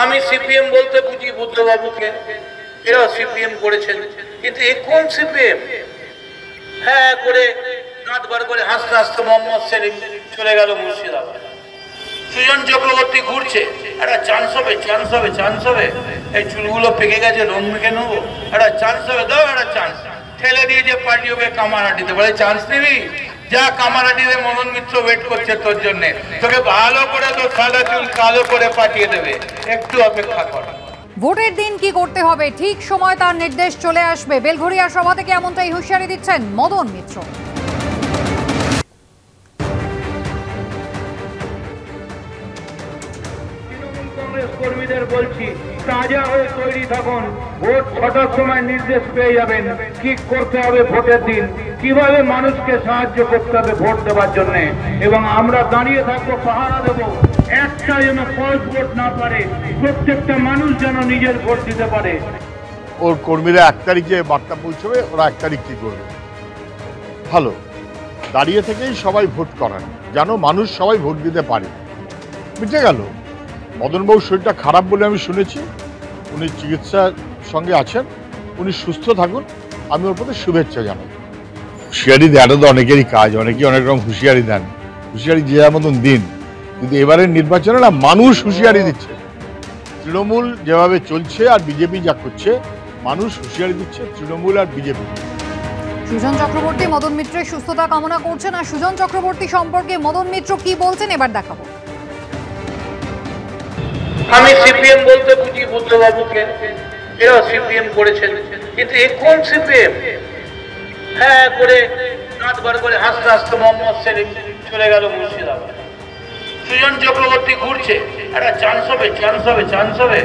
আমি সিপিএম বলতে বুঝি বুদ্ধবাবুকে, এরা সিপিএম করেছেন, কিন্তু এ কোন সিপিএম? হ্যাঁ করে দাঁত বার করে হাসতে হাসতে মোহাম্মদ সেলিম চলে গেল মুর্শিদাবাদ। সুজন চক্রবর্তী ঘুরছে, একটা চান্স হবে, চান্স হবে, চান্স হবে, এই চুলগুলো পেকে গেছে, রং মেখে নেবো, একটা চান্স হবে, দাও একটা চান্স। ঠেলে দিয়েছে পার্টি ওকে কামারহাটিতে, বলে চান্স নিবি যা, কামারহাটিতে মদন মিত্র ওয়েট করছে তোর জন্য, তোকে ভালো করে তোর সাদা চুল কালো করে পাঠিয়ে দেবে, একটু অপেক্ষা কর। ভোটের দিন কি করতে হবে ঠিক সময় তার নির্দেশ চলে আসবে। বেলঘরিয়া সভা থেকে এমনটাই হুঁশিয়ারি দিচ্ছেন মদন মিত্র। কর্মীদের বলছি, তাজা হয়ে তৈরি থাকুন, ভোট 6টার সময় নির্দেশ পেয়ে যাবেন কি করতে হবে ভোটের দিন, কিভাবে মানুষকে সাহায্য করতে হবে ভোট দেওয়ার জন্য, এবং আমরা দাঁড়িয়ে থাকবো, পাহারা দেবো, একটা যেন ফলস ভোট না পারে, প্রত্যেকটা মানুষ যেন নিজের ভোট দিতে পারে। ওর কর্মীরা 1 তারিখে বার্তা পৌঁছবে, ওরা 1 তারিখ কি করবে? ভালো, দাঁড়িয়ে থেকেই সবাই ভোট করান, যেন মানুষ সবাই ভোট দিতে পারে। বুঝে গেল? মদনবাবুর শরীরটা খারাপ বলে আমি শুনেছি, উনি চিকিৎসার সঙ্গে আছেন, উনি সুস্থ থাকুন, আমি ওর প্রতি শুভেচ্ছা জানাই। হুঁশিয়ারি দেওয়াটা তো অনেকেরই কাজ, অনেকেই অনেক রকম হুঁশিয়ারি দেন, হুঁশিয়ারি যে যার মতন দিন, কিন্তু এবারের নির্বাচনে না মানুষ হুঁশিয়ারি দিচ্ছে। তৃণমূল যেভাবে চলছে আর বিজেপি যা করছে, মানুষ হুঁশিয়ারি দিচ্ছে তৃণমূল আর বিজেপি। সুজন চক্রবর্তী মদন মিত্রের সুস্থতা কামনা করছেন, আর সুজন চক্রবর্তী সম্পর্কে মদন মিত্র কি বলছেন এবার দেখাবো। আমি সিপিএম বলতে বুঝি বুদ্ধবাবুকে, এরা সিপিএম করেছেন, কিন্তু এ কোন সিপিএম? হ্যাঁ করে দাঁত বার করে হাসতে হাসতে মোহাম্মদ সেলিম চলে গেল মুর্শিদাবাদ। সুজন চক্রবর্তী ঘুরছে, একটা চান্স হবে, চান্স হবে, চান্স হবে,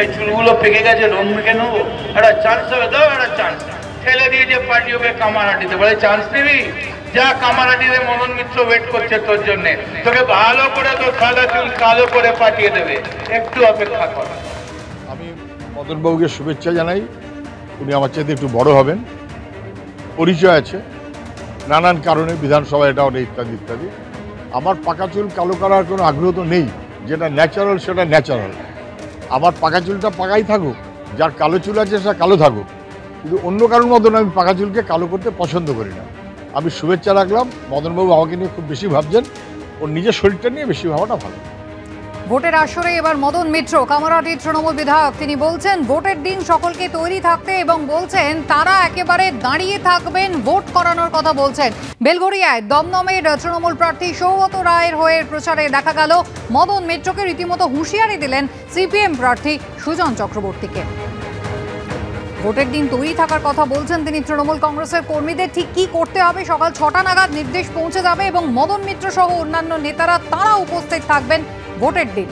এই চুলগুলো পেকে গেছে, রং মেখে নেবো, একটা চান্স হবে, দাও একটা চান্স। ঠেলে দিয়েছে পার্টি ওকে কামারহাটিতে, বলে চান্স নিবি যা, কামারহাটিতে মদন মিত্র ওয়েট করছে তোর জন্য, তোকে ভালো করে তোর সাদা চুল কালো করে পাঠিয়ে দেবে, একটু অপেক্ষা কর। আমি মদনবাবুকে শুভেচ্ছা জানাই, উনি আমার চাইতে একটু বড় হবেন, পরিচয় আছে নানান কারণে, বিধানসভা এটা ওটা ইত্যাদি ইত্যাদি। আমার পাকা চুল কালো করার কোনো আগ্রহ তো নেই, যেটা ন্যাচারাল সেটা ন্যাচারাল, আমার পাকা চুলটা পাকাই থাকুক, যার কালো চুল আছে সেটা কালো থাকুক, কিন্তু অন্য কারোর মতন আমি পাকা চুলকে কালো করতে পছন্দ করি না। আমি শুভেচ্ছা রাখলাম, মদনবাবু আমাকে নিয়ে খুব বেশি ভাবছেন, ওর নিজের শরীরটা নিয়ে বেশি ভাবাটা ভালো। ভোটের আসরে এবার মদন মিত্র, কামারহাটির তৃণমূল বিধায়ক, তিনি বলছেন ভোটের দিন সকলকে তৈরি থাকতে, এবং বলছেন তারা একেবারে দাঁড়িয়ে থাকবেন, ভোট করানোর কথা বলছেন। বেলঘরিয়ায় দমদমের তৃণমূল প্রার্থী সৌগত রায়ের হয়ে প্রচারে দেখা গেল মদন মিত্রকে রীতিমতো হুঁশিয়ারি দিলেন সিপিএম প্রার্থী সুজন চক্রবর্তীকে। ভোটের দিন তৈরি থাকার কথা বলছেন তিনি। তৃণমূল কংগ্রেসের কর্মীদের ঠিক কি করতে হবে, সকাল 6টা নাগাদ নির্দেশ পৌঁছে যাবে, এবং মদন মিত্র সহ অন্যান্য নেতারা তারা উপস্থিত থাকবেন ভোটের দিন।